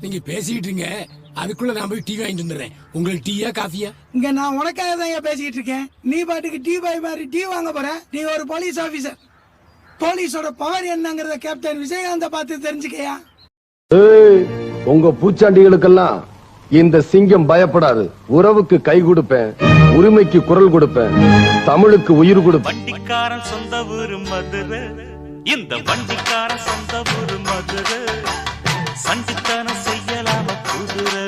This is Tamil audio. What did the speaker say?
நீங்க பேசிக்கிட்டுங்க, அதுக்குள்ள நான் போய் டீ வாங்கிட்டு வந்துடுறேன். உங்களுக்கு டீயா காஃபியா? இங்க நான் உனக்காக தான் பேசிக்கிட்டு இருக்கேன். நீ பாட்டுக்கு டீ பாய் மாதிரி டீ வாங்க போற. நீ ஒரு போலீஸ் ஆபீசர். போலீஸோட பவர் என்னங்கறத கேப்டன் விஜயகாந்த பார்த்து தெரிஞ்சுக்கையா. உங்க பூச்சாண்டிகளுக்கெல்லாம் இந்த சிங்கம் பயப்படாது. உறவுக்கு கை கொடுப்பேன், உரிமைக்கு குரல் கொடுப்பேன், தமிழுக்கு உயிர் கொடுப்பேன். வண்டிக்காரன் சொந்த ஊரு மதுரை, இந்த வண்டிக்காரன் சொந்த ஊரு மதுரை, சண்டித்தனம் செய்யலாம குதிரை